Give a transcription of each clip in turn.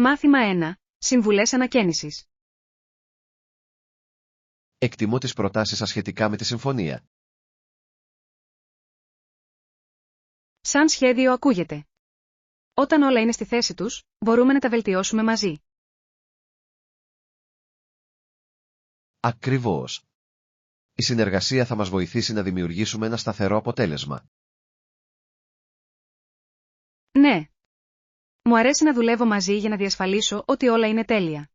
Μάθημα 1. Συμβουλές ανακαίνησης. Εκτιμώ τις προτάσεις σας σχετικά με τη συμφωνία. Σαν σχέδιο ακούγεται. Όταν όλα είναι στη θέση τους, μπορούμε να τα βελτιώσουμε μαζί. Ακριβώς. Η συνεργασία θα μας βοηθήσει να δημιουργήσουμε ένα σταθερό αποτέλεσμα. Ναι. Μου αρέσει να δουλεύω μαζί για να διασφαλίσω ότι όλα είναι τέλεια.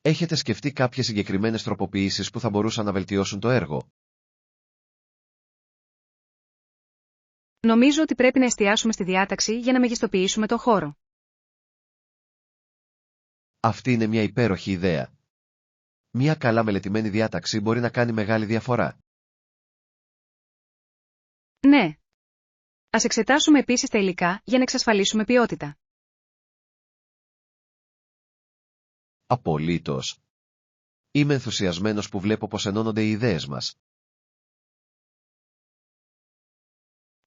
Έχετε σκεφτεί κάποιες συγκεκριμένες τροποποιήσεις που θα μπορούσαν να βελτιώσουν το έργο? Νομίζω ότι πρέπει να εστιάσουμε στη διάταξη για να μεγιστοποιήσουμε το χώρο. Αυτή είναι μια υπέροχη ιδέα. Μια καλά μελετημένη διάταξη μπορεί να κάνει μεγάλη διαφορά. Ναι. Ας εξετάσουμε επίσης τα υλικά για να εξασφαλίσουμε ποιότητα. Απολύτως. Είμαι ενθουσιασμένος που βλέπω πως ενώνονται οι ιδέες μας.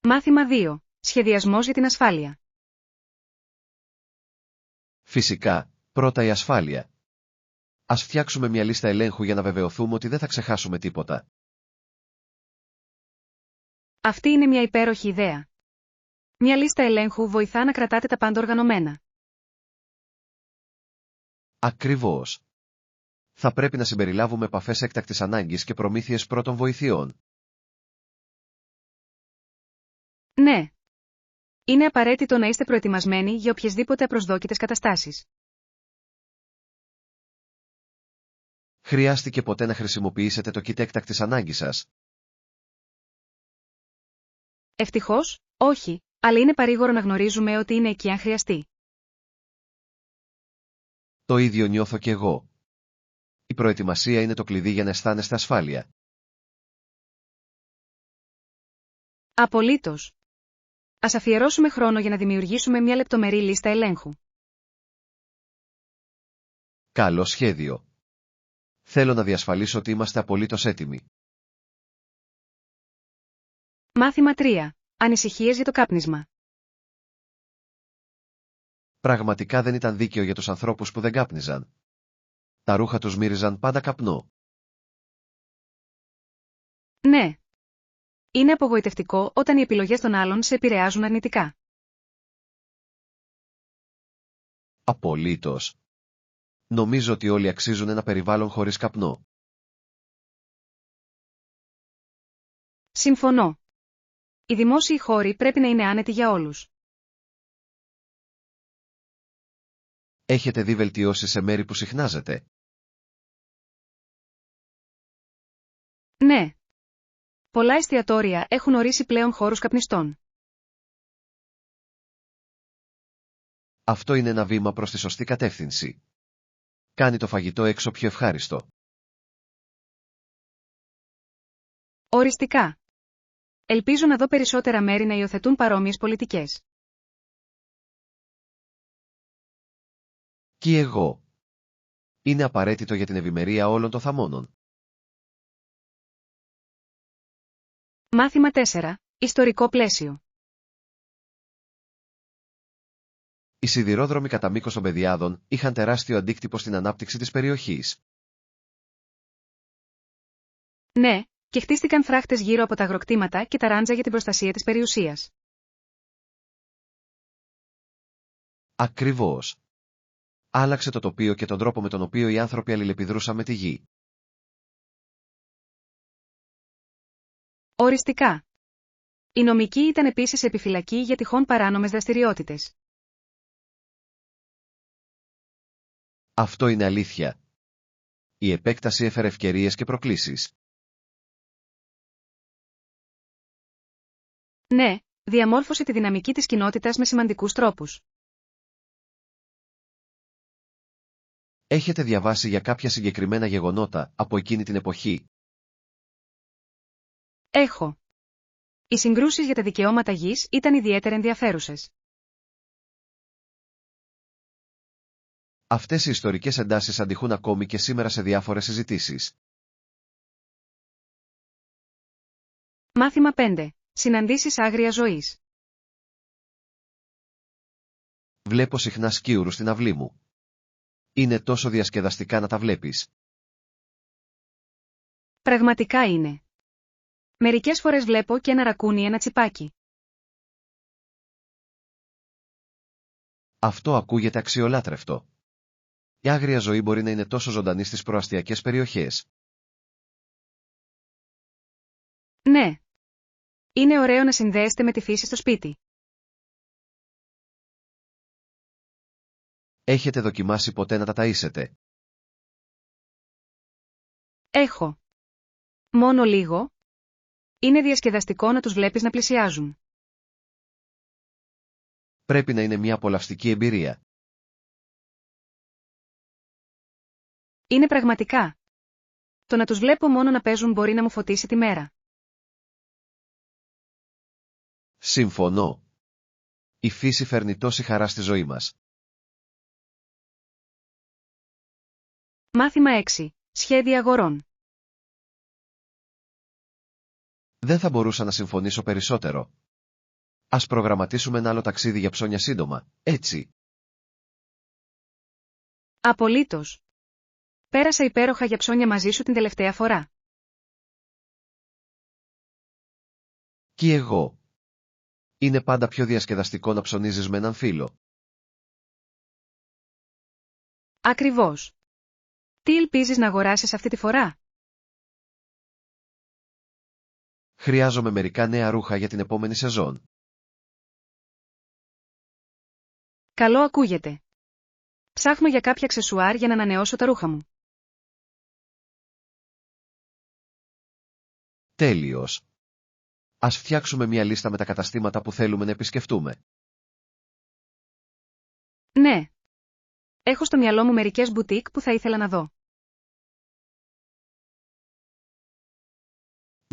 Μάθημα 2. Σχεδιασμός για την ασφάλεια. Φυσικά, πρώτα η ασφάλεια. Ας φτιάξουμε μια λίστα ελέγχου για να βεβαιωθούμε ότι δεν θα ξεχάσουμε τίποτα. Αυτή είναι μια υπέροχη ιδέα. Μια λίστα ελέγχου βοηθά να κρατάτε τα πάντα οργανωμένα. Ακριβώς. Θα πρέπει να συμπεριλάβουμε επαφές έκτακτης ανάγκης και προμήθειες πρώτων βοηθειών. Ναι. Είναι απαραίτητο να είστε προετοιμασμένοι για οποιασδήποτε απροσδόκητες καταστάσεις. Χρειάστηκε ποτέ να χρησιμοποιήσετε το kit έκτακτης ανάγκης σας? Ευτυχώς, όχι, αλλά είναι παρήγορο να γνωρίζουμε ότι είναι εκεί αν χρειαστεί. Το ίδιο νιώθω κι εγώ. Η προετοιμασία είναι το κλειδί για να αισθάνεστε ασφάλεια. Απολύτως. Ας αφιερώσουμε χρόνο για να δημιουργήσουμε μια λεπτομερή λίστα ελέγχου. Καλό σχέδιο. Θέλω να διασφαλίσω ότι είμαστε απολύτως έτοιμοι. Μάθημα 3. Ανησυχίες για το κάπνισμα. Πραγματικά δεν ήταν δίκαιο για τους ανθρώπους που δεν κάπνιζαν. Τα ρούχα τους μύριζαν πάντα καπνό. Ναι. Είναι απογοητευτικό όταν οι επιλογές των άλλων σε επηρεάζουν αρνητικά. Απολύτως. Νομίζω ότι όλοι αξίζουν ένα περιβάλλον χωρίς καπνό. Συμφωνώ. Οι δημόσιοι χώροι πρέπει να είναι άνετοι για όλους. Έχετε δει βελτιώσεις σε μέρη που συχνάζετε? Ναι. Πολλά εστιατόρια έχουν ορίσει πλέον χώρους καπνιστών. Αυτό είναι ένα βήμα προς τη σωστή κατεύθυνση. Κάνει το φαγητό έξω πιο ευχάριστο. Οριστικά. Ελπίζω να δω περισσότερα μέρη να υιοθετούν παρόμοιες πολιτικές. Κι εγώ. Είναι απαραίτητο για την ευημερία όλων των θαμώνων. Μάθημα 4. Ιστορικό πλαίσιο. Οι σιδηρόδρομοι κατά μήκος των Πεδιάδων είχαν τεράστιο αντίκτυπο στην ανάπτυξη της περιοχής. Ναι, και χτίστηκαν φράχτες γύρω από τα αγροκτήματα και τα ράντζα για την προστασία της περιουσίας. Ακριβώς. Άλλαξε το τοπίο και τον τρόπο με τον οποίο οι άνθρωποι αλληλεπιδρούσαν με τη γη. Οριστικά. Οι νομικοί ήταν επίσης σε επιφυλακή για τυχόν παράνομες δραστηριότητες. Αυτό είναι αλήθεια. Η επέκταση έφερε ευκαιρίες και προκλήσεις. Ναι, διαμόρφωσε τη δυναμική της κοινότητας με σημαντικούς τρόπους. Έχετε διαβάσει για κάποια συγκεκριμένα γεγονότα από εκείνη την εποχή? Έχω. Οι συγκρούσεις για τα δικαιώματα γης ήταν ιδιαίτερα ενδιαφέρουσες. Αυτές οι ιστορικές εντάσεις αντιχούν ακόμη και σήμερα σε διάφορες συζητήσεις. Μάθημα 5. Συναντήσεις άγριας ζωής. Βλέπω συχνά σκίουρους στην αυλή μου. Είναι τόσο διασκεδαστικά να τα βλέπεις. Πραγματικά είναι. Μερικές φορές βλέπω και ένα ρακούνι ένα τσιπάκι. Αυτό ακούγεται αξιολάτρευτο. Η άγρια ζωή μπορεί να είναι τόσο ζωντανή στις προαστιακές περιοχές. Ναι. Είναι ωραίο να συνδέεστε με τη φύση στο σπίτι. Έχετε δοκιμάσει ποτέ να τα ταΐσετε? Έχω. Μόνο λίγο. Είναι διασκεδαστικό να τους βλέπεις να πλησιάζουν. Πρέπει να είναι μια απολαυστική εμπειρία. Είναι πραγματικά. Το να τους βλέπω μόνο να παίζουν μπορεί να μου φωτίσει τη μέρα. Συμφωνώ. Η φύση φέρνει τόση χαρά στη ζωή μας. Μάθημα 6. Σχέδια αγορών. Δεν θα μπορούσα να συμφωνήσω περισσότερο. Ας προγραμματίσουμε ένα άλλο ταξίδι για ψώνια σύντομα, έτσι. Απολύτως. Πέρασα υπέροχα για ψώνια μαζί σου την τελευταία φορά. Κι εγώ. Είναι πάντα πιο διασκεδαστικό να ψωνίζεις με έναν φίλο. Ακριβώς. Τι ελπίζεις να αγοράσεις αυτή τη φορά? Χρειάζομαι μερικά νέα ρούχα για την επόμενη σεζόν. Καλό ακούγεται. Ψάχνω για κάποια αξεσουάρ για να ανανεώσω τα ρούχα μου. Τέλειος. Ας φτιάξουμε μια λίστα με τα καταστήματα που θέλουμε να επισκεφτούμε. Ναι. Έχω στο μυαλό μου μερικές μπουτίκ που θα ήθελα να δω.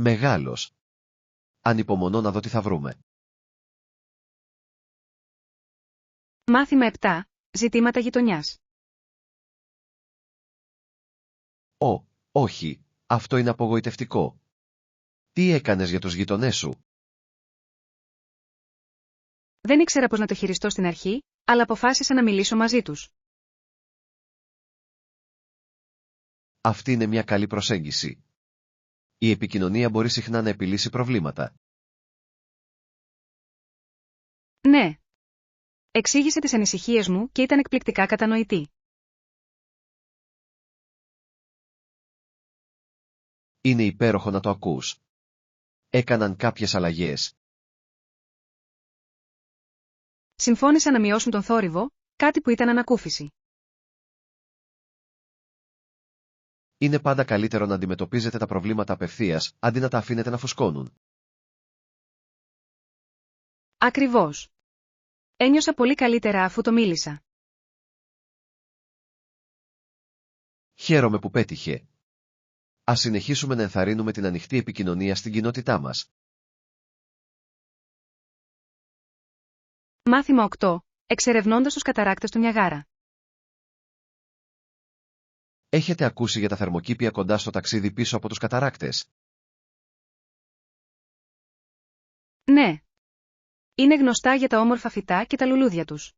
Μεγάλος. Ανυπομονώ να δω τι θα βρούμε. Μάθημα 7. Ζητήματα γειτονιάς. Όχι. Αυτό είναι απογοητευτικό. Τι έκανες για τους γειτονές σου? Δεν ήξερα πώς να το χειριστώ στην αρχή, αλλά αποφάσισα να μιλήσω μαζί τους. Αυτή είναι μια καλή προσέγγιση. Η επικοινωνία μπορεί συχνά να επιλύσει προβλήματα. Ναι. Εξήγησε τις ανησυχίες μου και ήταν εκπληκτικά κατανοητή. Είναι υπέροχο να το ακούς. Έκαναν κάποιες αλλαγές. Συμφώνησαν να μειώσουν τον θόρυβο, κάτι που ήταν ανακούφιση. Είναι πάντα καλύτερο να αντιμετωπίζετε τα προβλήματα απευθείας, αντί να τα αφήνετε να φουσκώνουν. Ακριβώς. Ένιωσα πολύ καλύτερα αφού το μίλησα. Χαίρομαι που πέτυχε. Ας συνεχίσουμε να ενθαρρύνουμε την ανοιχτή επικοινωνία στην κοινότητά μας. Μάθημα 8. Εξερευνώντας τους καταράκτες του Νιαγάρα. Έχετε ακούσει για τα θερμοκήπια κοντά στο ταξίδι πίσω από τους καταράκτες? Ναι. Είναι γνωστά για τα όμορφα φυτά και τα λουλούδια τους.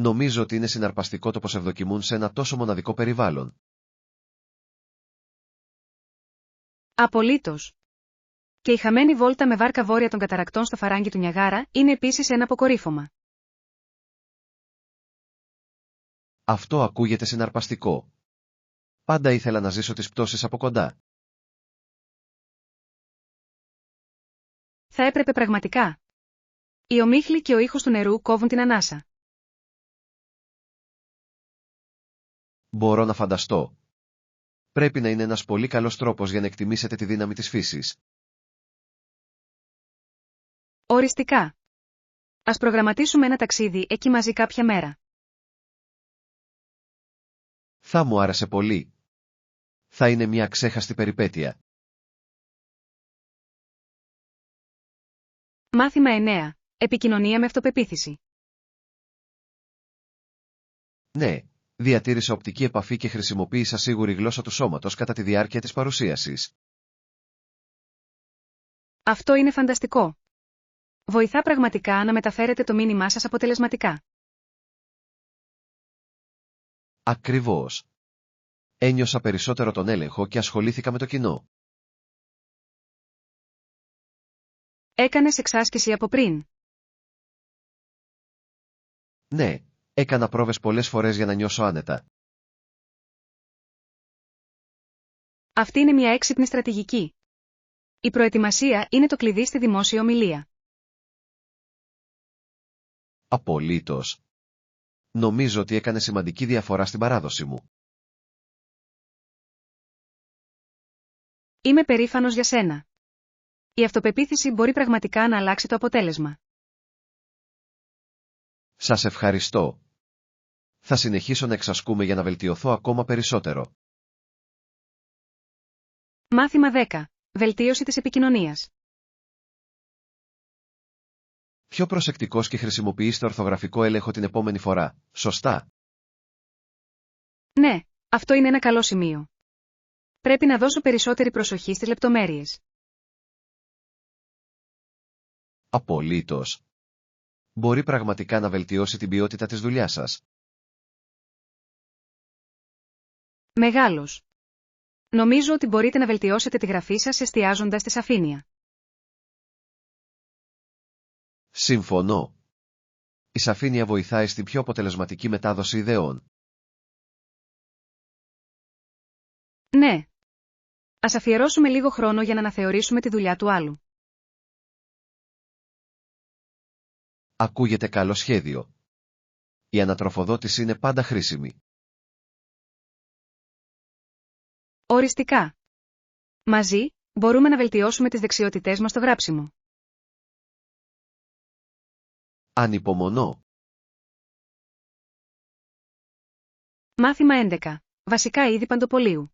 Νομίζω ότι είναι συναρπαστικό το πως ευδοκιμούν σε ένα τόσο μοναδικό περιβάλλον. Απολύτως. Και η χαμένη βόλτα με βάρκα βόρεια των καταρακτών στο φαράγγι του Νιαγάρα είναι επίσης ένα αποκορύφωμα. Αυτό ακούγεται συναρπαστικό. Πάντα ήθελα να ζήσω τις πτώσεις από κοντά. Θα έπρεπε πραγματικά. Η ομίχλη και ο ήχος του νερού κόβουν την ανάσα. Μπορώ να φανταστώ. Πρέπει να είναι ένας πολύ καλός τρόπος για να εκτιμήσετε τη δύναμη της φύσης. Οριστικά. Ας προγραμματίσουμε ένα ταξίδι εκεί μαζί κάποια μέρα. Θα μου άρεσε πολύ. Θα είναι μια ξέχαστη περιπέτεια. Μάθημα 9. Επικοινωνία με αυτοπεποίθηση. Ναι, διατήρησα οπτική επαφή και χρησιμοποίησα σίγουρη γλώσσα του σώματος κατά τη διάρκεια της παρουσίασης. Αυτό είναι φανταστικό. Βοηθά πραγματικά να μεταφέρετε το μήνυμά σας αποτελεσματικά. Ακριβώς. Ένιωσα περισσότερο τον έλεγχο και ασχολήθηκα με το κοινό. Έκανες εξάσκηση από πριν. Ναι, έκανα πρόβες πολλές φορές για να νιώσω άνετα. Αυτή είναι μια έξυπνη στρατηγική. Η προετοιμασία είναι το κλειδί στη δημόσια ομιλία. Απολύτως. Νομίζω ότι έκανε σημαντική διαφορά στην παράδοση μου. Είμαι περήφανος για σένα. Η αυτοπεποίθηση μπορεί πραγματικά να αλλάξει το αποτέλεσμα. Σας ευχαριστώ. Θα συνεχίσω να εξασκούμε για να βελτιωθώ ακόμα περισσότερο. Μάθημα 10. Βελτίωση της επικοινωνίας. Πιο προσεκτικός και χρησιμοποιήστε ορθογραφικό έλεγχο την επόμενη φορά, σωστά? Ναι, αυτό είναι ένα καλό σημείο. Πρέπει να δώσω περισσότερη προσοχή στις λεπτομέρειες. Απολύτως. Μπορεί πραγματικά να βελτιώσει την ποιότητα της δουλειάς σας. Μεγάλος. Νομίζω ότι μπορείτε να βελτιώσετε τη γραφή σας εστιάζοντας τη σαφήνεια. Συμφωνώ. Η σαφήνεια βοηθάει στην πιο αποτελεσματική μετάδοση ιδεών. Ναι. Ας αφιερώσουμε λίγο χρόνο για να αναθεωρήσουμε τη δουλειά του άλλου. Ακούγεται καλό σχέδιο. Η ανατροφοδότηση είναι πάντα χρήσιμη. Οριστικά. Μαζί, μπορούμε να βελτιώσουμε τις δεξιότητές μας στο γράψιμο. Ανυπομονώ. Μάθημα 11. Βασικά είδη παντοπολίου.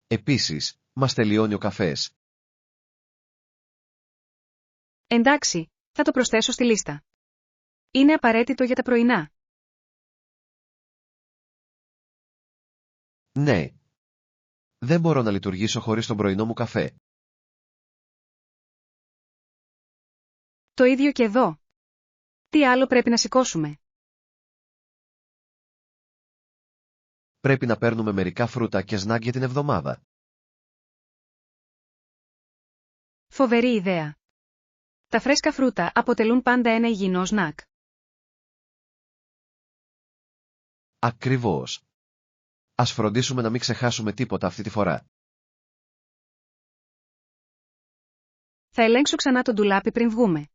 Επίσης, μας τελειώνει ο καφές. Εντάξει, θα το προσθέσω στη λίστα. Είναι απαραίτητο για τα πρωινά. Ναι. Δεν μπορώ να λειτουργήσω χωρίς τον πρωινό μου καφέ. Το ίδιο και εδώ. Τι άλλο πρέπει να σηκώσουμε? Πρέπει να παίρνουμε μερικά φρούτα και σνακ για την εβδομάδα. Φοβερή ιδέα. Τα φρέσκα φρούτα αποτελούν πάντα ένα υγιεινό σνακ. Ακριβώς. Ας φροντίσουμε να μην ξεχάσουμε τίποτα αυτή τη φορά. Θα ελέγξω ξανά το ντουλάπι πριν βγούμε.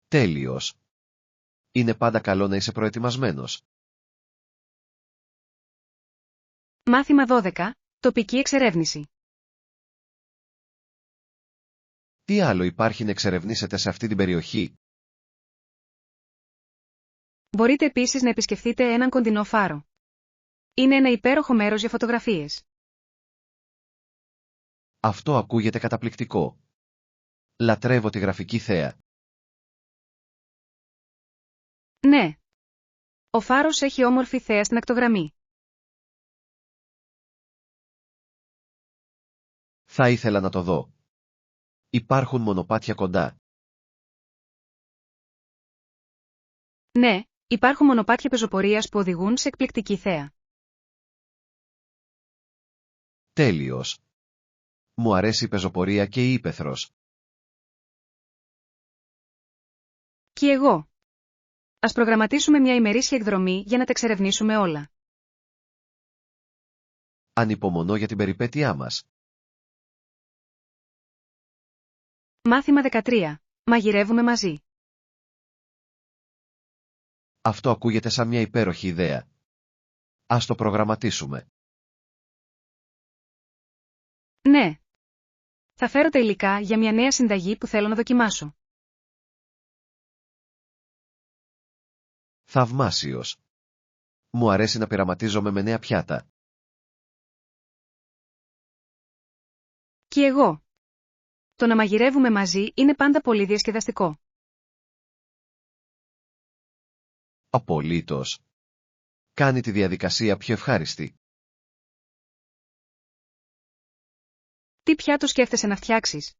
Τέλειος. Είναι πάντα καλό να είσαι προετοιμασμένος. Μάθημα 12. Τοπική εξερεύνηση. Τι άλλο υπάρχει να εξερευνήσετε σε αυτή την περιοχή? Μπορείτε επίσης να επισκεφθείτε έναν κοντινό φάρο. Είναι ένα υπέροχο μέρος για φωτογραφίες. Αυτό ακούγεται καταπληκτικό. Λατρεύω τη γραφική θέα. Ναι. Ο φάρος έχει όμορφη θέα στην ακτογραμμή. Θα ήθελα να το δω. Υπάρχουν μονοπάτια κοντά. Ναι, υπάρχουν μονοπάτια πεζοπορίας που οδηγούν σε εκπληκτική θέα. Τέλειος. Μου αρέσει η πεζοπορία και η ύπαιθρος. Κι εγώ. Ας προγραμματίσουμε μια ημερήσια εκδρομή για να τα εξερευνήσουμε όλα. Ανυπομονώ για την περιπέτειά μας. Μάθημα 13. Μαγειρεύουμε μαζί. Αυτό ακούγεται σαν μια υπέροχη ιδέα. Ας το προγραμματίσουμε. Ναι. Θα φέρω τα υλικά για μια νέα συνταγή που θέλω να δοκιμάσω. Θαυμάσιος. Μου αρέσει να πειραματίζομαι με νέα πιάτα. Κι εγώ. Το να μαγειρεύουμε μαζί είναι πάντα πολύ διασκεδαστικό. Απολύτως. Κάνει τη διαδικασία πιο ευχάριστη. Τι πιάτο σκέφτεσαι να φτιάξεις?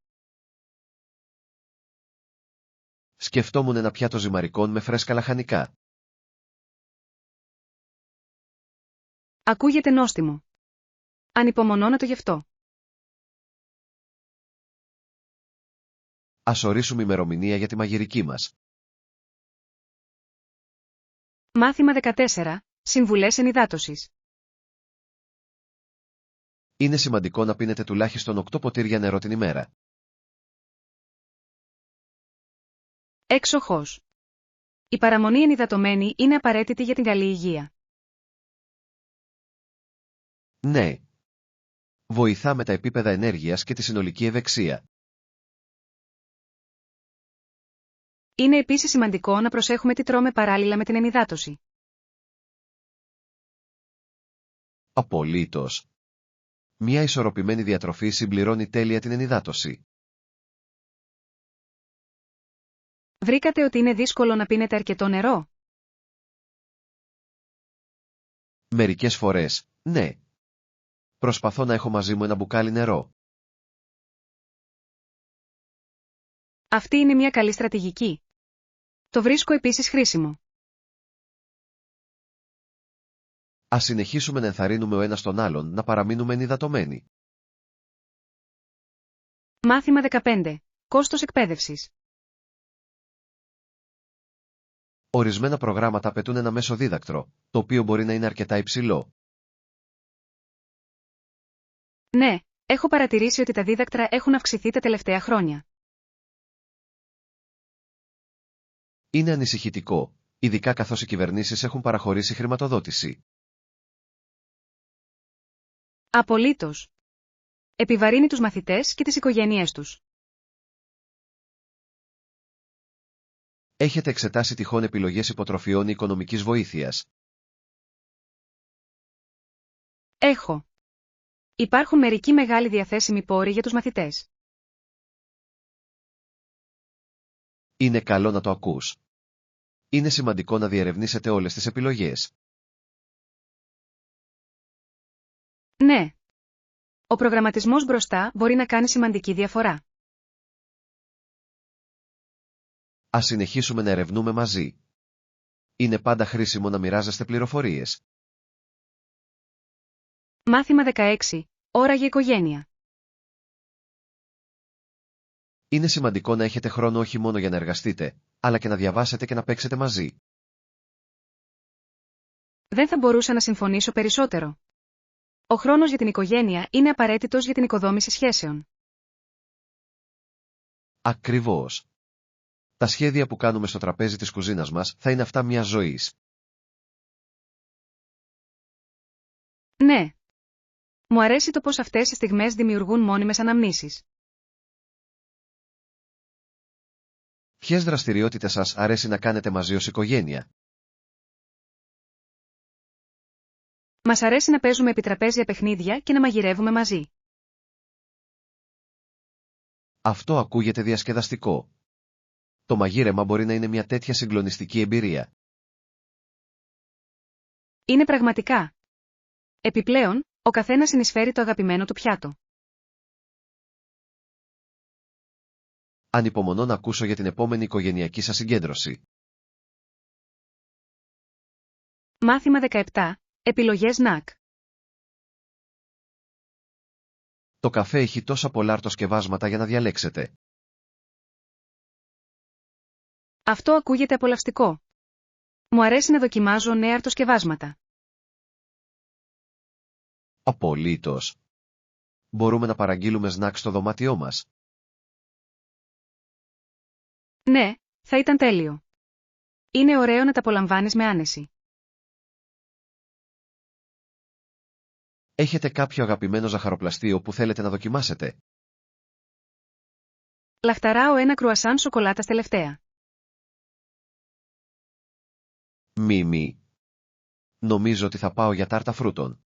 Σκεφτόμουν ένα πιάτο ζυμαρικών με φρέσκα λαχανικά. Ακούγεται νόστιμο. Ανυπομονώ να το γευτώ. Ας ορίσουμε ημερομηνία για τη μαγειρική μας. Μάθημα 14. Συμβουλές ενυδάτωσης. Είναι σημαντικό να πίνετε τουλάχιστον 8 ποτήρια νερό την ημέρα. Έξοχος. Η παραμονή ενυδατωμένη είναι απαραίτητη για την καλή υγεία. Ναι. Βοηθά με τα επίπεδα ενέργειας και τη συνολική ευεξία. Είναι επίσης σημαντικό να προσέχουμε τι τρώμε παράλληλα με την ενυδάτωση. Απολύτως. Μια ισορροπημένη διατροφή συμπληρώνει τέλεια την ενυδάτωση. Βρήκατε ότι είναι δύσκολο να πίνετε αρκετό νερό? Μερικές φορές, ναι. Προσπαθώ να έχω μαζί μου ένα μπουκάλι νερό. Αυτή είναι μια καλή στρατηγική. Το βρίσκω επίσης χρήσιμο. Ας συνεχίσουμε να ενθαρρύνουμε ο ένας τον άλλον να παραμείνουμε ενυδατωμένοι. Μάθημα 15. Κόστος εκπαίδευσης. Ορισμένα προγράμματα απαιτούν ένα μέσο δίδακτρο, το οποίο μπορεί να είναι αρκετά υψηλό. Ναι, έχω παρατηρήσει ότι τα δίδακτρα έχουν αυξηθεί τα τελευταία χρόνια. Είναι ανησυχητικό, ειδικά καθώς οι κυβερνήσεις έχουν παραχωρήσει χρηματοδότηση. Απολύτως. Επιβαρύνει τους μαθητές και τις οικογένειές τους. Έχετε εξετάσει τυχόν επιλογές υποτροφιών ή οικονομικής βοήθειας? Έχω. Υπάρχουν μερικοί μεγάλοι διαθέσιμοι πόροι για τους μαθητές. Είναι καλό να το ακούς. Είναι σημαντικό να διερευνήσετε όλες τις επιλογές. Ναι. Ο προγραμματισμός μπροστά μπορεί να κάνει σημαντική διαφορά. Ας συνεχίσουμε να ερευνούμε μαζί. Είναι πάντα χρήσιμο να μοιράζεστε πληροφορίες. Μάθημα 16. Ώρα για οικογένεια. Είναι σημαντικό να έχετε χρόνο όχι μόνο για να εργαστείτε, αλλά και να διαβάσετε και να παίξετε μαζί. Δεν θα μπορούσα να συμφωνήσω περισσότερο. Ο χρόνος για την οικογένεια είναι απαραίτητος για την οικοδόμηση σχέσεων. Ακριβώς. Τα σχέδια που κάνουμε στο τραπέζι της κουζίνας μας θα είναι αυτά μιας ζωής. Ναι. Μου αρέσει το πως αυτές οι στιγμές δημιουργούν μόνιμες αναμνήσεις. Ποιες δραστηριότητες σας αρέσει να κάνετε μαζί ως οικογένεια? Μας αρέσει να παίζουμε επιτραπέζια παιχνίδια και να μαγειρεύουμε μαζί. Αυτό ακούγεται διασκεδαστικό. Το μαγείρεμα μπορεί να είναι μια τέτοια συγκλονιστική εμπειρία. Είναι πραγματικά. Επιπλέον, ο καθένας συνεισφέρει το αγαπημένο του πιάτο. Ανυπομονώ να ακούσω για την επόμενη οικογενειακή σας συγκέντρωση. Μάθημα 17. Επιλογές ΝΑΚ. Το καφέ έχει τόσα πολλά αρτοσκευάσματα για να διαλέξετε. Αυτό ακούγεται απολαυστικό. Μου αρέσει να δοκιμάζω νέα αρτοσκευάσματα. Απολύτως. Μπορούμε να παραγγείλουμε σνακ στο δωμάτιό μας. Ναι, θα ήταν τέλειο. Είναι ωραίο να τα απολαμβάνεις με άνεση. Έχετε κάποιο αγαπημένο ζαχαροπλαστείο που θέλετε να δοκιμάσετε? Λαχταράω ένα κρουασάν σοκολάτας τελευταία. Μη. Νομίζω ότι θα πάω για τάρτα φρούτων.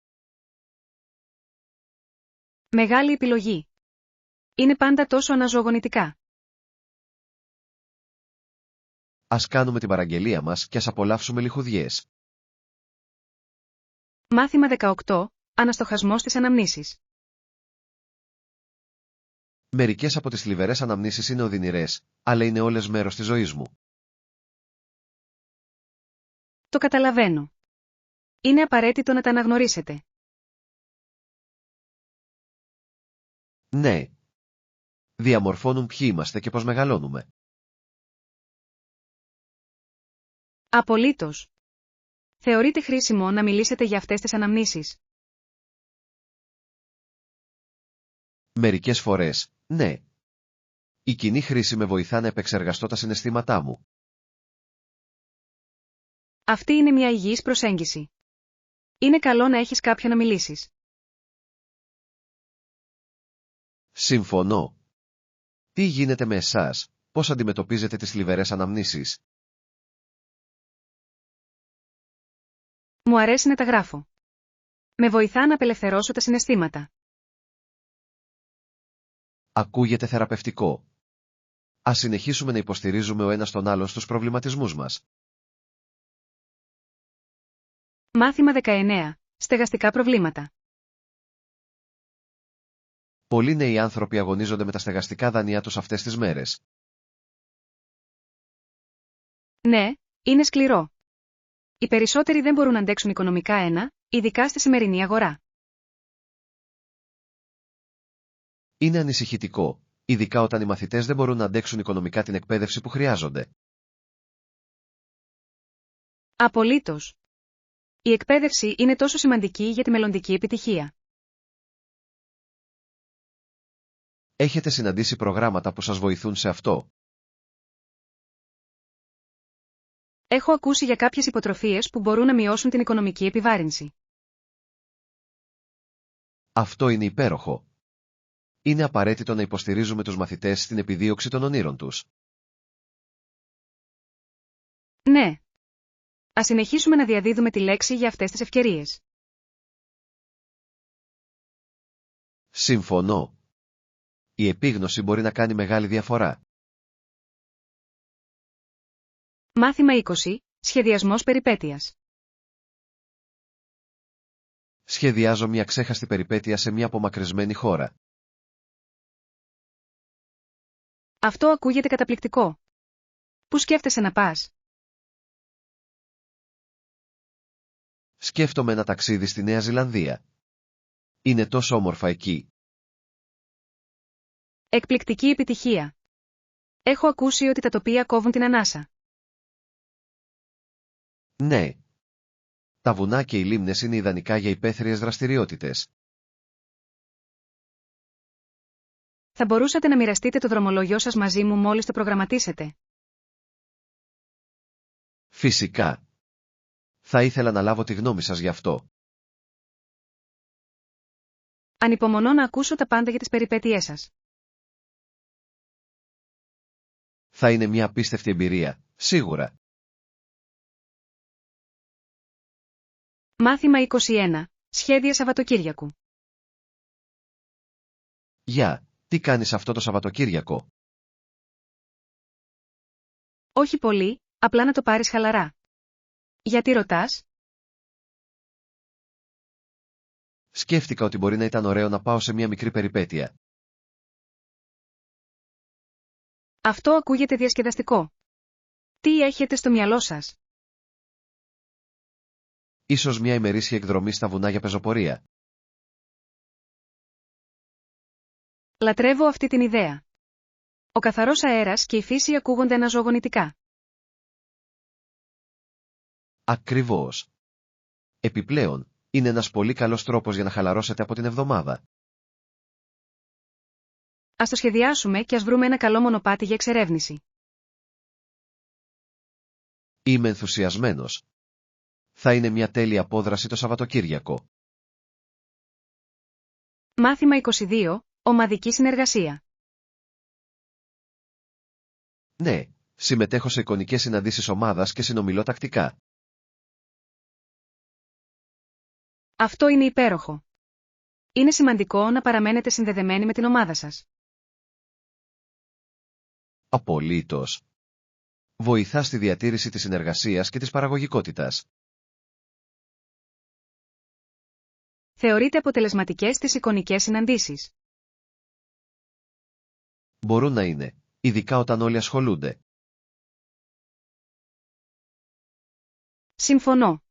Μεγάλη επιλογή. Είναι πάντα τόσο αναζωογονητικά. Ας κάνουμε την παραγγελία μας και ας απολαύσουμε λιχουδιές. Μάθημα 18. Αναστοχασμός της αναμνήσης. Μερικές από τις θλιβερές αναμνήσεις είναι οδυνηρές, αλλά είναι όλες μέρος της ζωής μου. Το καταλαβαίνω. Είναι απαραίτητο να τα αναγνωρίσετε. Ναι. Διαμορφώνουν ποιοι είμαστε και πώς μεγαλώνουμε. Απολύτως. Θεωρείτε χρήσιμο να μιλήσετε για αυτές τις αναμνήσεις? Μερικές φορές, ναι. Η κοινή χρήση με βοηθά να επεξεργαστώ τα συναισθήματά μου. Αυτή είναι μια υγιής προσέγγιση. Είναι καλό να έχεις κάποιον να μιλήσεις. Συμφωνώ. Τι γίνεται με εσάς, πώς αντιμετωπίζετε τις θλιβερές αναμνήσεις? Μου αρέσει να τα γράφω. Με βοηθά να απελευθερώσω τα συναισθήματα. Ακούγεται θεραπευτικό. Ας συνεχίσουμε να υποστηρίζουμε ο ένας τον άλλο στους προβληματισμούς μας. Μάθημα 19. Στεγαστικά προβλήματα. Πολλοί νέοι άνθρωποι αγωνίζονται με τα στεγαστικά δάνειά τους αυτές τις μέρες. Ναι, είναι σκληρό. Οι περισσότεροι δεν μπορούν να αντέξουν οικονομικά ειδικά στη σημερινή αγορά. Είναι ανησυχητικό, ειδικά όταν οι μαθητές δεν μπορούν να αντέξουν οικονομικά την εκπαίδευση που χρειάζονται. Απολύτως. Η εκπαίδευση είναι τόσο σημαντική για τη μελλοντική επιτυχία. Έχετε συναντήσει προγράμματα που σας βοηθούν σε αυτό? Έχω ακούσει για κάποιες υποτροφίες που μπορούν να μειώσουν την οικονομική επιβάρυνση. Αυτό είναι υπέροχο. Είναι απαραίτητο να υποστηρίζουμε τους μαθητές στην επιδίωξη των ονείρων τους. Ναι. Ας συνεχίσουμε να διαδίδουμε τη λέξη για αυτές τις ευκαιρίες. Συμφωνώ. Η επίγνωση μπορεί να κάνει μεγάλη διαφορά. Μάθημα 20. Σχεδιασμός περιπέτειας. Σχεδιάζω μια ξέχαστη περιπέτεια σε μια απομακρυσμένη χώρα. Αυτό ακούγεται καταπληκτικό. Πού σκέφτεσαι να πας? Σκέφτομαι ένα ταξίδι στη Νέα Ζηλανδία. Είναι τόσο όμορφα εκεί. Εκπληκτική επιτυχία. Έχω ακούσει ότι τα τοπία κόβουν την ανάσα. Ναι. Τα βουνά και οι λίμνες είναι ιδανικά για υπαίθριες δραστηριότητες. Θα μπορούσατε να μοιραστείτε το δρομολόγιο σας μαζί μου μόλις το προγραμματίσετε? Φυσικά. Θα ήθελα να λάβω τη γνώμη σας γι' αυτό. Ανυπομονώ να ακούσω τα πάντα για τις περιπέτειές σας. Θα είναι μια απίστευτη εμπειρία, σίγουρα. Μάθημα 21. Σχέδια Σαββατοκύριακου. Γεια, τι κάνεις αυτό το Σαββατοκύριακο? Όχι πολύ, απλά να το πάρεις χαλαρά. Γιατί ρωτάς? Σκέφτηκα ότι μπορεί να ήταν ωραίο να πάω σε μια μικρή περιπέτεια. Αυτό ακούγεται διασκεδαστικό. Τι έχετε στο μυαλό σας? Ίσως μια ημερήσια εκδρομή στα βουνά για πεζοπορία. Λατρεύω αυτή την ιδέα. Ο καθαρός αέρας και η φύση ακούγονται αναζωογονητικά. Ακριβώς. Επιπλέον, είναι ένας πολύ καλός τρόπος για να χαλαρώσετε από την εβδομάδα. Ας το σχεδιάσουμε και ας βρούμε ένα καλό μονοπάτι για εξερεύνηση. Είμαι ενθουσιασμένος. Θα είναι μια τέλεια απόδραση το Σαββατοκύριακο. Μάθημα 22. Ομαδική συνεργασία. Ναι, συμμετέχω σε εικονικές συναντήσεις ομάδας και συνομιλώ τακτικά. Αυτό είναι υπέροχο. Είναι σημαντικό να παραμένετε συνδεδεμένοι με την ομάδα σας. Απολύτως. Βοηθά στη διατήρηση της συνεργασίας και της παραγωγικότητας. Θεωρείτε αποτελεσματικές τις εικονικές συναντήσεις? Μπορούν να είναι, ειδικά όταν όλοι ασχολούνται. Συμφωνώ.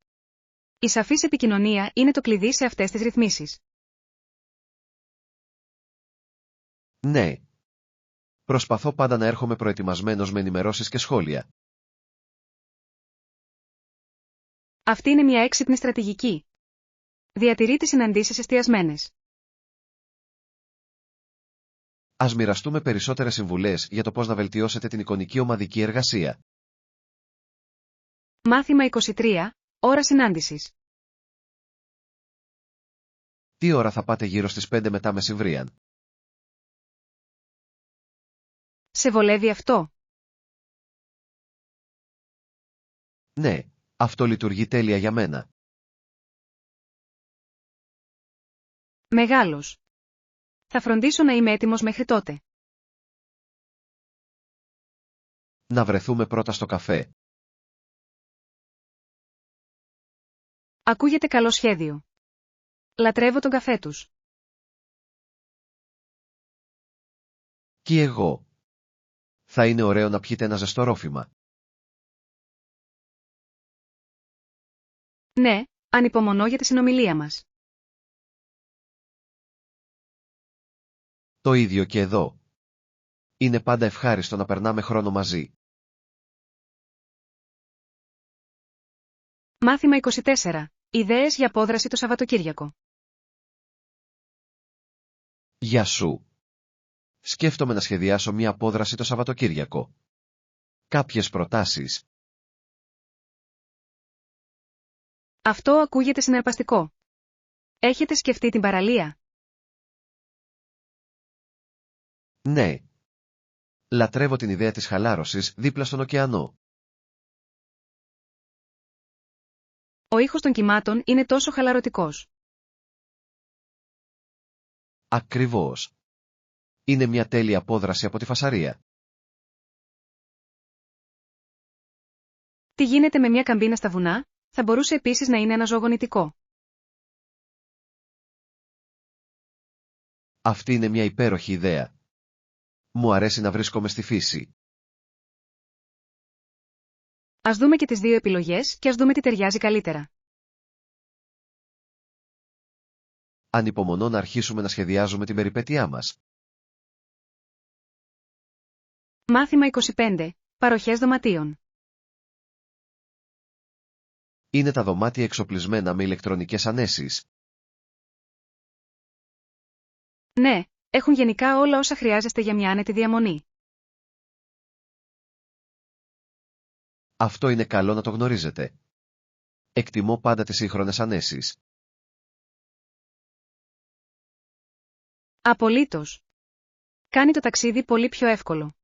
Η σαφής επικοινωνία είναι το κλειδί σε αυτές τις ρυθμίσεις. Ναι. Προσπαθώ πάντα να έρχομαι προετοιμασμένος με ενημερώσεις και σχόλια. Αυτή είναι μια έξυπνη στρατηγική. Διατηρεί τις συναντήσεις εστιασμένες. Ας μοιραστούμε περισσότερες συμβουλές για το πώς να βελτιώσετε την εικονική ομαδική εργασία. Μάθημα 23. Ώρα συνάντησης. Τι ώρα θα πάτε γύρω στις 5 μετά μεσημβρίαν? Σε βολεύει αυτό? Ναι, αυτό λειτουργεί τέλεια για μένα. Μεγάλος. Θα φροντίσω να είμαι έτοιμος μέχρι τότε. Να βρεθούμε πρώτα στο καφέ. Ακούγεται καλό σχέδιο. Λατρεύω τον καφέ τους. Κι εγώ. Θα είναι ωραίο να πιείτε ένα ζεστό ρόφημα. Ναι, ανυπομονώ για τη συνομιλία μας. Το ίδιο και εδώ. Είναι πάντα ευχάριστο να περνάμε χρόνο μαζί. Μάθημα 24. Ιδέες για απόδραση το Σαββατοκύριακο. Γεια σου. Σκέφτομαι να σχεδιάσω μια απόδραση το Σαββατοκύριακο. Κάποιες προτάσεις? Αυτό ακούγεται συναρπαστικό. Έχετε σκεφτεί την παραλία? Ναι. Λατρεύω την ιδέα της χαλάρωσης δίπλα στον ωκεανό. Ο ήχος των κυμάτων είναι τόσο χαλαρωτικός. Ακριβώς. Είναι μια τέλεια απόδραση από τη φασαρία. Τι γίνεται με μια καμπίνα στα βουνά? Θα μπορούσε επίσης να είναι αναζωογονητικό. Αυτή είναι μια υπέροχη ιδέα. Μου αρέσει να βρίσκομαι στη φύση. Ας δούμε και τις δύο επιλογές και ας δούμε τι ταιριάζει καλύτερα. Ανυπομονώ να αρχίσουμε να σχεδιάζουμε την περιπέτειά μας. Μάθημα 25. Παροχές δωματίων. Είναι τα δωμάτια εξοπλισμένα με ηλεκτρονικές ανέσεις? Ναι, έχουν γενικά όλα όσα χρειάζεστε για μια άνετη διαμονή. Αυτό είναι καλό να το γνωρίζετε. Εκτιμώ πάντα τις σύγχρονες ανέσεις. Απολύτως. Κάνει το ταξίδι πολύ πιο εύκολο.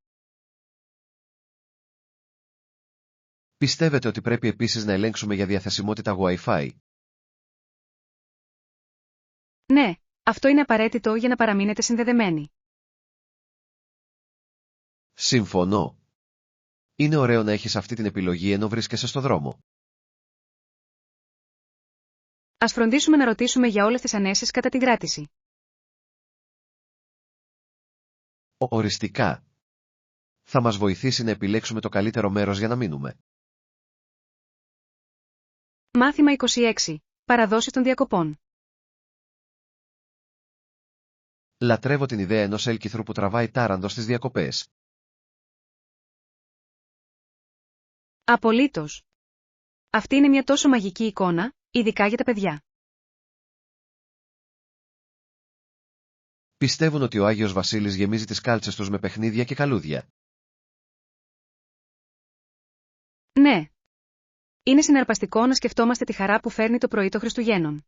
Πιστεύετε ότι πρέπει επίσης να ελέγξουμε για διαθεσιμότητα Wi-Fi? Ναι, αυτό είναι απαραίτητο για να παραμείνετε συνδεδεμένοι. Συμφωνώ. Είναι ωραίο να έχεις αυτή την επιλογή ενώ βρίσκεσαι στο δρόμο. Ας φροντίσουμε να ρωτήσουμε για όλες τις ανέσεις κατά την κράτηση. Οριστικά. Θα μας βοηθήσει να επιλέξουμε το καλύτερο μέρος για να μείνουμε. Μάθημα 26. Παραδόσεις των διακοπών. Λατρεύω την ιδέα ενός έλκυθρου που τραβάει τάραντο στις διακοπές. Απολύτως. Αυτή είναι μια τόσο μαγική εικόνα, ειδικά για τα παιδιά. Πιστεύουν ότι ο Άγιος Βασίλης γεμίζει τις κάλτσες τους με παιχνίδια και καλούδια. Ναι. Είναι συναρπαστικό να σκεφτόμαστε τη χαρά που φέρνει το πρωί των Χριστουγέννων.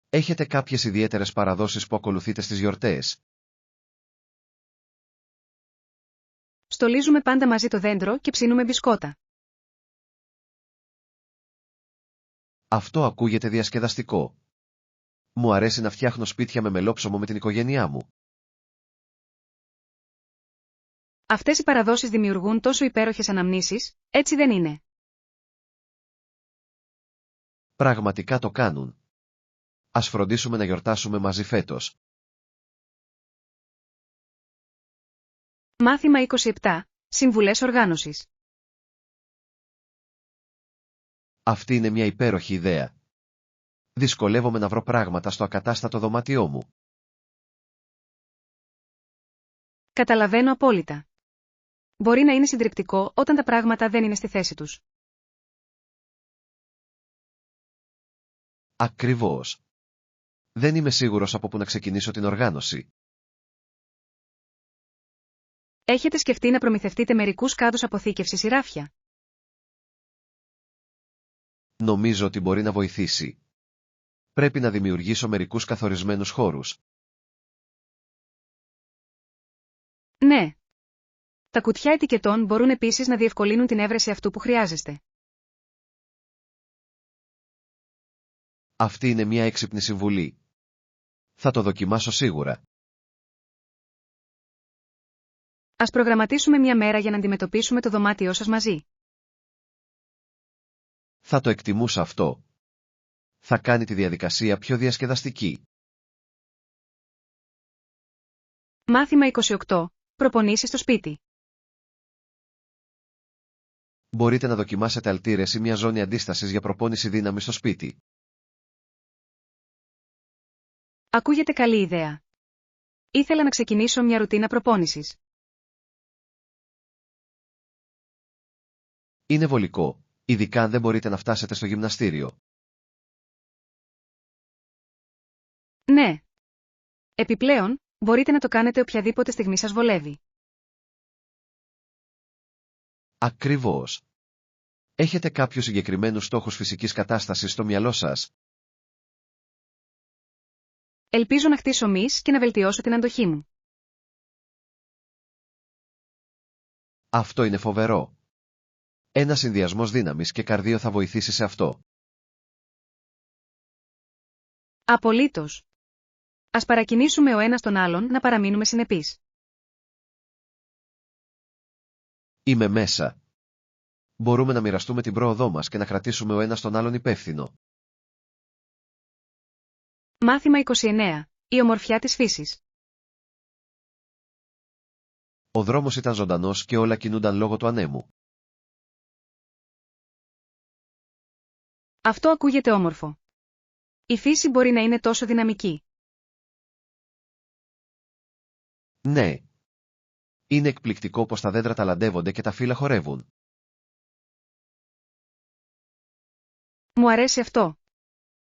Έχετε κάποιες ιδιαίτερες παραδόσεις που ακολουθείτε στις γιορτές? Στολίζουμε πάντα μαζί το δέντρο και ψήνουμε μπισκότα. Αυτό ακούγεται διασκεδαστικό. Μου αρέσει να φτιάχνω σπίτια με μελόψωμο με την οικογένειά μου. Αυτές οι παραδόσεις δημιουργούν τόσο υπέροχες αναμνήσεις, έτσι δεν είναι? Πραγματικά το κάνουν. Ας φροντίσουμε να γιορτάσουμε μαζί φέτος. Μάθημα 27. Συμβουλές οργάνωσης. Αυτή είναι μια υπέροχη ιδέα. Δυσκολεύομαι να βρω πράγματα στο ακατάστατο δωμάτιό μου. Καταλαβαίνω απόλυτα. Μπορεί να είναι συντριπτικό όταν τα πράγματα δεν είναι στη θέση τους. Ακριβώς. Δεν είμαι σίγουρος από πού να ξεκινήσω την οργάνωση. Έχετε σκεφτεί να προμηθευτείτε μερικούς κάδους αποθήκευσης ή ράφια? Νομίζω ότι μπορεί να βοηθήσει. Πρέπει να δημιουργήσω μερικούς καθορισμένους χώρους. Ναι. Τα κουτιά ετικετών μπορούν επίσης να διευκολύνουν την έβρεση αυτού που χρειάζεστε. Αυτή είναι μια έξυπνη συμβουλή. Θα το δοκιμάσω σίγουρα. Ας προγραμματίσουμε μια μέρα για να αντιμετωπίσουμε το δωμάτιό σας μαζί. Θα το εκτιμούσα αυτό. Θα κάνει τη διαδικασία πιο διασκεδαστική. Μάθημα 28. Προπονήσεις στο σπίτι. Μπορείτε να δοκιμάσετε αλτήρες ή μια ζώνη αντίστασης για προπόνηση δύναμης στο σπίτι. Ακούγεται καλή ιδέα. Ήθελα να ξεκινήσω μια ρουτίνα προπόνησης. Είναι βολικό, ειδικά αν δεν μπορείτε να φτάσετε στο γυμναστήριο. Ναι. Επιπλέον, μπορείτε να το κάνετε οποιαδήποτε στιγμή σας βολεύει. Ακριβώς. Έχετε κάποιους συγκεκριμένους στόχους φυσικής κατάστασης στο μυαλό σας? Ελπίζω να χτίσω μυς και να βελτιώσω την αντοχή μου. Αυτό είναι φοβερό. Ένας συνδυασμός δύναμης και καρδίο θα βοηθήσει σε αυτό. Απολύτως. Ας παρακινήσουμε ο ένας τον άλλον να παραμείνουμε συνεπείς. Είμαι μέσα. Μπορούμε να μοιραστούμε την πρόοδό μας και να κρατήσουμε ο ένας τον άλλον υπεύθυνο. Μάθημα 29. Η ομορφιά της φύσης. Ο δρόμος ήταν ζωντανός και όλα κινούνταν λόγω του ανέμου. Αυτό ακούγεται όμορφο. Η φύση μπορεί να είναι τόσο δυναμική. Ναι. Είναι εκπληκτικό πως τα δέντρα ταλαντεύονται και τα φύλλα χορεύουν. Μου αρέσει αυτό.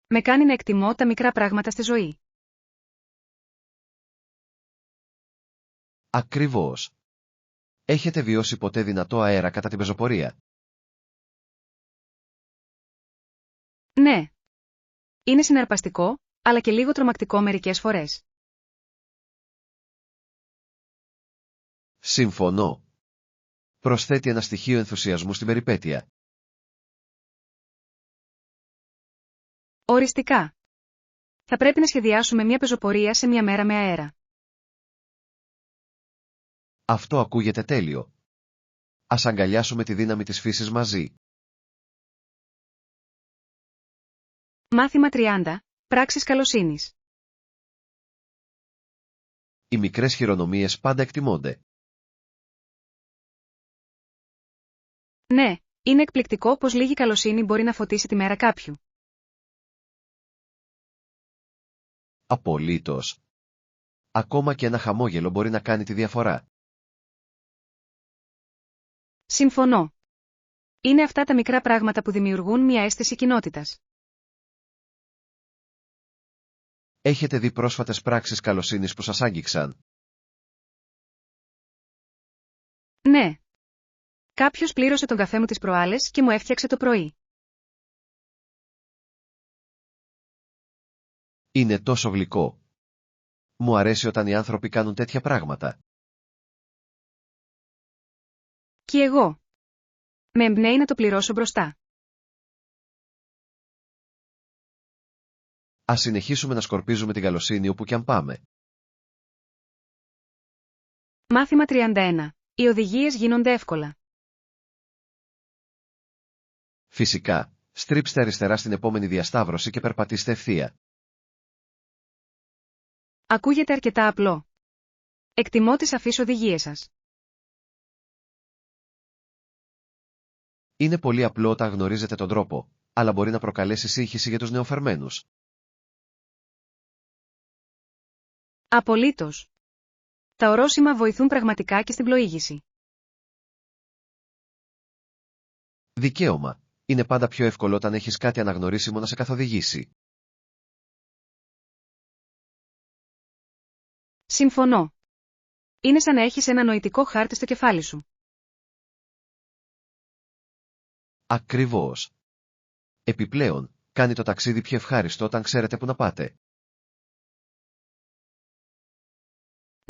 Με κάνει να εκτιμώ τα μικρά πράγματα στη ζωή. Ακριβώς. Έχετε βιώσει ποτέ δυνατό αέρα κατά την πεζοπορία? Ναι. Είναι συναρπαστικό, αλλά και λίγο τρομακτικό μερικές φορές. Συμφωνώ. Προσθέτει ένα στοιχείο ενθουσιασμού στην περιπέτεια. Οριστικά. Θα πρέπει να σχεδιάσουμε μια πεζοπορία σε μια μέρα με αέρα. Αυτό ακούγεται τέλειο. Ας αγκαλιάσουμε τη δύναμη της φύσης μαζί. Μάθημα 30. Πράξεις καλοσύνης. Οι μικρές χειρονομίες πάντα εκτιμώνται. Ναι, είναι εκπληκτικό πως λίγη καλοσύνη μπορεί να φωτίσει τη μέρα κάποιου. Απολύτως. Ακόμα και ένα χαμόγελο μπορεί να κάνει τη διαφορά. Συμφωνώ. Είναι αυτά τα μικρά πράγματα που δημιουργούν μια αίσθηση κοινότητας. Έχετε δει πρόσφατες πράξεις καλοσύνης που σας άγγιξαν? Ναι. Κάποιος πλήρωσε τον καφέ μου τις προάλλες και μου έφτιαξε το πρωί. Είναι τόσο γλυκό. Μου αρέσει όταν οι άνθρωποι κάνουν τέτοια πράγματα. Κι εγώ. Με εμπνέει να το πληρώσω μπροστά. Ας συνεχίσουμε να σκορπίζουμε την καλοσύνη όπου κι αν πάμε. Μάθημα 31. Οι οδηγίες γίνονται εύκολα. Φυσικά, στρίψτε αριστερά στην επόμενη διασταύρωση και περπατήστε ευθεία. Ακούγεται αρκετά απλό. Εκτιμώ τις σαφείς οδηγίες σας. Είναι πολύ απλό όταν γνωρίζετε τον τρόπο, αλλά μπορεί να προκαλέσει σύγχυση για τους νεοφερμένους. Απολύτως. Τα ορόσημα βοηθούν πραγματικά και στην πλοήγηση. Δικαίωμα. Είναι πάντα πιο εύκολο όταν έχεις κάτι αναγνωρίσιμο να σε καθοδηγήσει. Συμφωνώ. Είναι σαν να έχεις ένα νοητικό χάρτη στο κεφάλι σου. Ακριβώς. Επιπλέον, κάνει το ταξίδι πιο ευχάριστο όταν ξέρετε που να πάτε.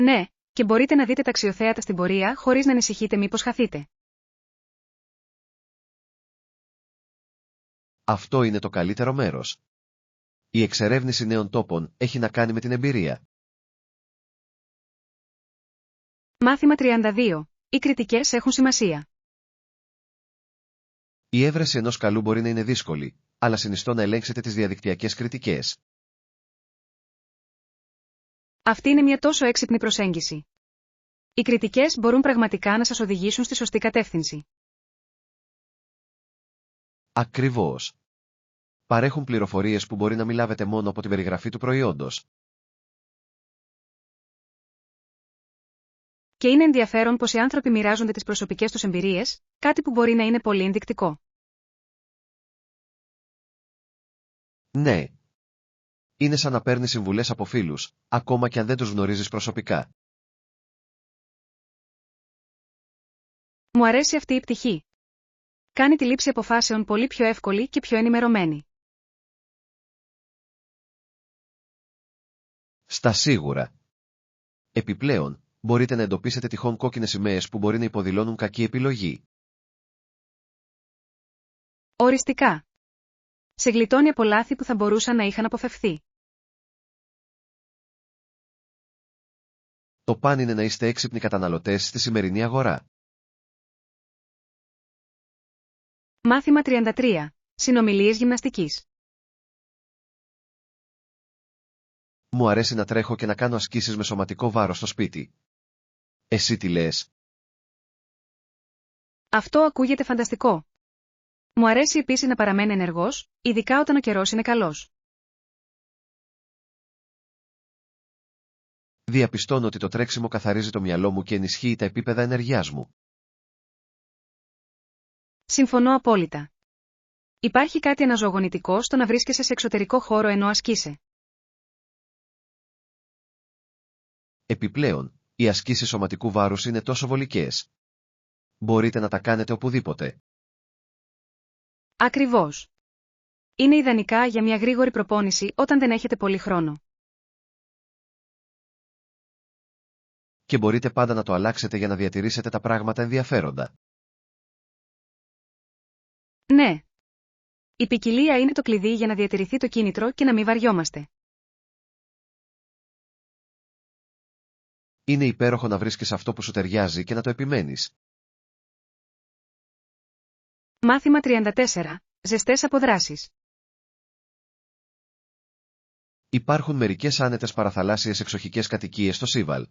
Ναι, και μπορείτε να δείτε τα αξιοθέατα στην πορεία χωρίς να ανησυχείτε μήπως χαθείτε. Αυτό είναι το καλύτερο μέρος. Η εξερεύνηση νέων τόπων έχει να κάνει με την εμπειρία. Μάθημα 32. Οι κριτικές έχουν σημασία. Η έβρεση ενός καλού μπορεί να είναι δύσκολη, αλλά συνιστώ να ελέγξετε τις διαδικτυακές κριτικές. Αυτή είναι μια τόσο έξυπνη προσέγγιση. Οι κριτικές μπορούν πραγματικά να σας οδηγήσουν στη σωστή κατεύθυνση. Ακριβώς. Παρέχουν πληροφορίες που μπορεί να μην λάβετε μόνο από την περιγραφή του προϊόντος. Και είναι ενδιαφέρον πως οι άνθρωποι μοιράζονται τις προσωπικές τους εμπειρίες, κάτι που μπορεί να είναι πολύ ενδεικτικό. Ναι. Είναι σαν να παίρνεις συμβουλές από φίλους, ακόμα και αν δεν τους γνωρίζεις προσωπικά. Μου αρέσει αυτή η πτυχή. Κάνει τη λήψη αποφάσεων πολύ πιο εύκολη και πιο ενημερωμένη. Στα σίγουρα. Επιπλέον, μπορείτε να εντοπίσετε τυχόν κόκκινες σημαίες που μπορεί να υποδηλώνουν κακή επιλογή. Οριστικά. Σε γλιτώνει από λάθη που θα μπορούσαν να είχαν αποφευθεί. Το παν είναι να είστε έξυπνοι καταναλωτές στη σημερινή αγορά. Μάθημα 33. Συνομιλίες γυμναστικής. Μου αρέσει να τρέχω και να κάνω ασκήσεις με σωματικό βάρος στο σπίτι. Εσύ τι λες? Αυτό ακούγεται φανταστικό. Μου αρέσει επίσης να παραμένω ενεργός, ειδικά όταν ο καιρός είναι καλός. Διαπιστώνω ότι το τρέξιμο καθαρίζει το μυαλό μου και ενισχύει τα επίπεδα ενεργειάς μου. Συμφωνώ απόλυτα. Υπάρχει κάτι αναζωογονητικό στο να βρίσκεσαι σε εξωτερικό χώρο ενώ ασκείσαι. Επιπλέον, οι ασκήσεις σωματικού βάρους είναι τόσο βολικές. Μπορείτε να τα κάνετε οπουδήποτε. Ακριβώς. Είναι ιδανικά για μια γρήγορη προπόνηση όταν δεν έχετε πολύ χρόνο. Και μπορείτε πάντα να το αλλάξετε για να διατηρήσετε τα πράγματα ενδιαφέροντα. Ναι. Η ποικιλία είναι το κλειδί για να διατηρηθεί το κίνητρο και να μην βαριόμαστε. Είναι υπέροχο να βρίσκεις αυτό που σου ταιριάζει και να το επιμένεις. Μάθημα 34. Ζεστές αποδράσεις. Υπάρχουν μερικές άνετες παραθαλάσσιες εξοχικές κατοικίες στο Σίβαλ.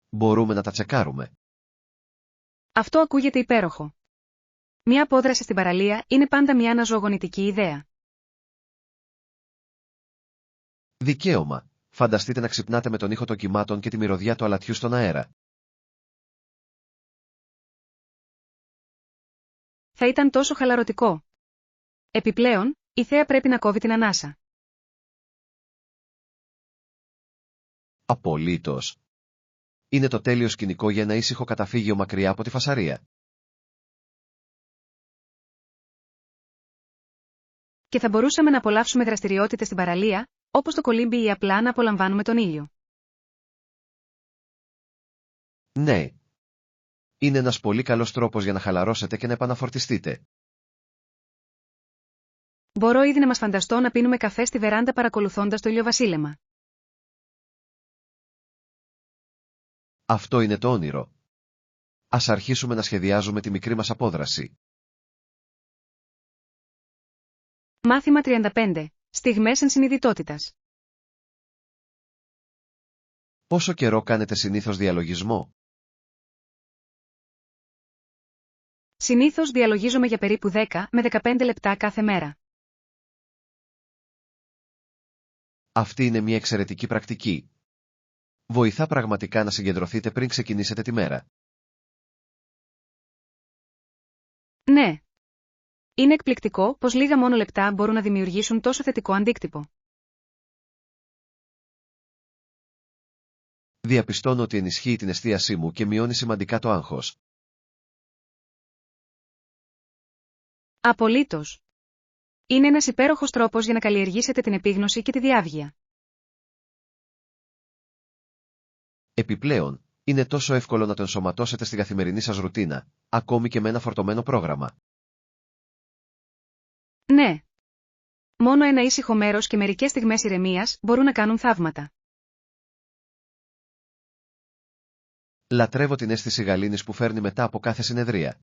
Μπορούμε να τα τσεκάρουμε. Αυτό ακούγεται υπέροχο. Μια απόδραση στην παραλία είναι πάντα μια αναζωογονητική ιδέα. Δικαίωμα. Φανταστείτε να ξυπνάτε με τον ήχο των κυμάτων και τη μυρωδιά του αλατιού στον αέρα. Θα ήταν τόσο χαλαρωτικό. Επιπλέον, η θέα πρέπει να κόβει την ανάσα. Απολύτως. Είναι το τέλειο σκηνικό για ένα ήσυχο καταφύγιο μακριά από τη φασαρία. Και θα μπορούσαμε να απολαύσουμε δραστηριότητες στην παραλία, όπως το κολύμπι ή απλά να απολαμβάνουμε τον ήλιο. Ναι. Είναι ένας πολύ καλός τρόπος για να χαλαρώσετε και να επαναφορτιστείτε. Μπορώ ήδη να μας φανταστώ να πίνουμε καφέ στη βεράντα παρακολουθώντας το ηλιοβασίλεμα. Αυτό είναι το όνειρο. Ας αρχίσουμε να σχεδιάζουμε τη μικρή μας απόδραση. Μάθημα 35. Στιγμές ενσυνειδητότητας. Πόσο καιρό κάνετε συνήθως διαλογισμό? Συνήθως διαλογίζομαι για περίπου 10 με 15 λεπτά κάθε μέρα. Αυτή είναι μια εξαιρετική πρακτική. Βοηθά πραγματικά να συγκεντρωθείτε πριν ξεκινήσετε τη μέρα. Ναι. Είναι εκπληκτικό πως λίγα μόνο λεπτά μπορούν να δημιουργήσουν τόσο θετικό αντίκτυπο. Διαπιστώνω ότι ενισχύει την εστίασή μου και μειώνει σημαντικά το άγχος. Απολύτως. Είναι ένας υπέροχος τρόπος για να καλλιεργήσετε την επίγνωση και τη διάβγεια. Επιπλέον, είναι τόσο εύκολο να το ενσωματώσετε στην καθημερινή σας ρουτίνα, ακόμη και με ένα φορτωμένο πρόγραμμα. Ναι. Μόνο ένα ήσυχο μέρος και μερικές στιγμές ηρεμίας μπορούν να κάνουν θαύματα. Λατρεύω την αίσθηση γαλήνης που φέρνει μετά από κάθε συνεδρία.